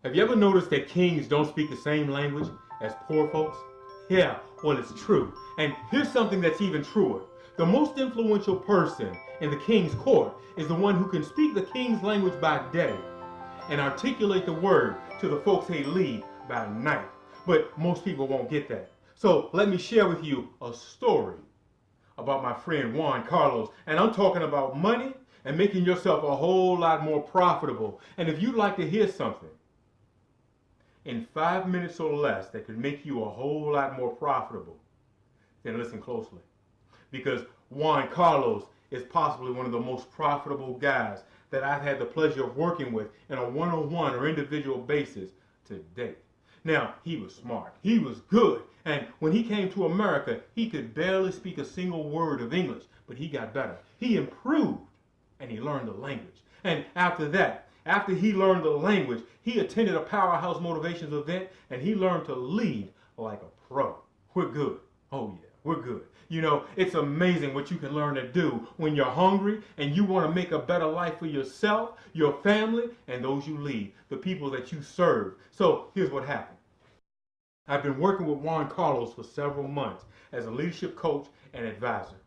Have you ever noticed that kings don't speak the same language as poor folks? Yeah, well, it's true. And here's something that's even truer. The most influential person in the king's court is the one who can speak the king's language by day and articulate the word to the folks they lead by night. But most people won't get that. So let me share with you a story about my friend Juan Carlos. And I'm talking about money and making yourself a whole lot more profitable. And if you'd like to hear something in 5 minutes or less that could make you a whole lot more profitable, then listen closely. Because Juan Carlos is possibly one of the most profitable guys that I've had the pleasure of working with in a one-on-one or individual basis to date. Now, he was smart. He was good. And when he came to America, he could barely speak a single word of English, but he got better. He improved and he learned the language. And after that, after he learned the language, he attended a Powerhouse motivations event and he learned to lead like a pro. We're good. Oh yeah, we're good. You know, it's amazing what you can learn to do when you're hungry and you want to make a better life for yourself, your family, and those you lead, the people that you serve. So here's what happened. I've been working with Juan Carlos for several months as a leadership coach and advisor.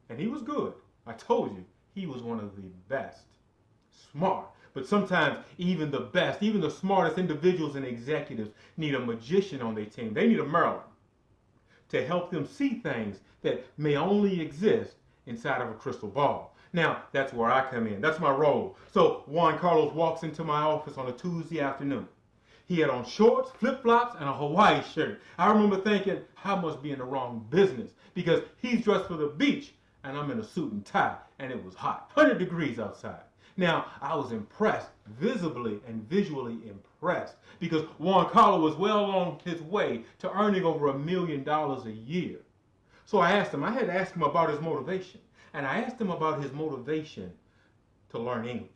And he was good. I told you, he was one of the best. Smart. But sometimes even the best, even the smartest individuals and executives need a magician on their team. They need a Merlin to help them see things that may only exist inside of a crystal ball. Now, that's where I come in. That's my role. So Juan Carlos walks into my office on a Tuesday afternoon. He had on shorts, flip-flops, and a Hawaii shirt. I remember thinking, I must be in the wrong business because he's dressed for the beach and I'm in a suit and tie and it was hot, 100 degrees outside. Now, I was impressed, visibly and visually impressed, because Juan Carlos was well on his way to earning over $1 million a year. So I asked him, I had to ask him about his motivation. And I asked him about his motivation to learn English.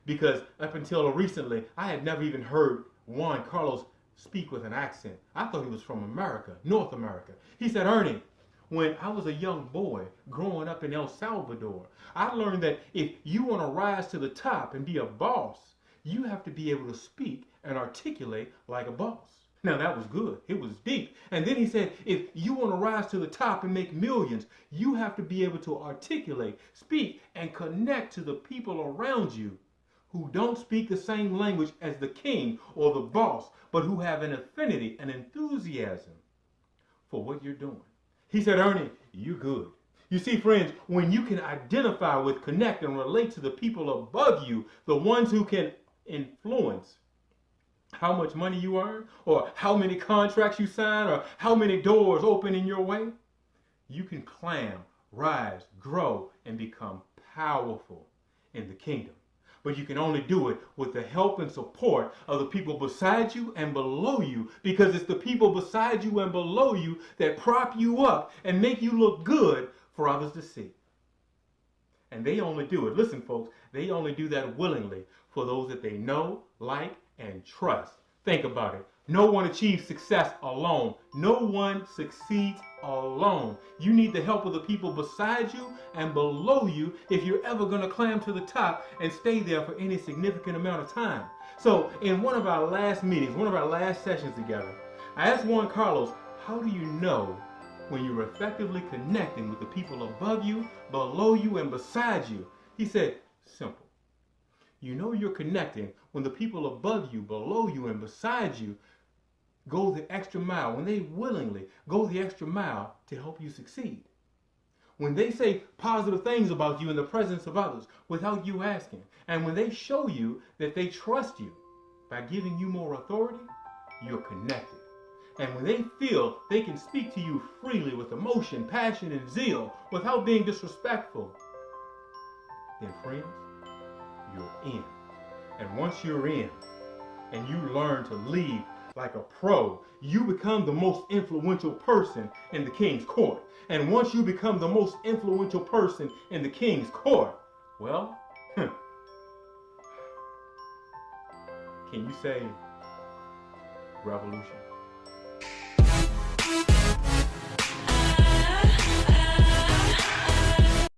Because up until recently, I had never even heard Juan Carlos speak with an accent. I thought he was from America, North America. He said, Ernie, when I was a young boy growing up in El Salvador, I learned that if you want to rise to the top and be a boss, you have to be able to speak and articulate like a boss. Now that was good. It was deep. And then he said, if you want to rise to the top and make millions, you have to be able to articulate, speak, and connect to the people around you who don't speak the same language as the king or the boss, but who have an affinity, an enthusiasm for what you're doing. He said, Ernie, you're good. You see, friends, when you can identify with, connect, and relate to the people above you, the ones who can influence how much money you earn, or how many contracts you sign, or how many doors open in your way, you can climb, rise, grow, and become powerful in the kingdom. But you can only do it with the help and support of the people beside you and below you, because it's the people beside you and below you that prop you up and make you look good for others to see. And they only do it, listen folks, they only do that willingly for those that they know, like, and trust. Think about it. No one achieves success alone. No one succeeds alone. You need the help of the people beside you and below you if you're ever going to climb to the top and stay there for any significant amount of time. So in one of our last meetings, one of our last sessions together, I asked Juan Carlos, how do you know when you're effectively connecting with the people above you, below you, and beside you? He said, simple. You know you're connecting when the people above you, below you, and beside you go the extra mile, when they willingly go the extra mile to help you succeed. When they say positive things about you in the presence of others without you asking, and when they show you that they trust you by giving you more authority, you're connected. And when they feel they can speak to you freely with emotion, passion, and zeal without being disrespectful, then friends, you're in. And once you're in and you learn to lead like a pro, you become the most influential person in the king's court. And once you become the most influential person in the king's court, well, can you say revolution?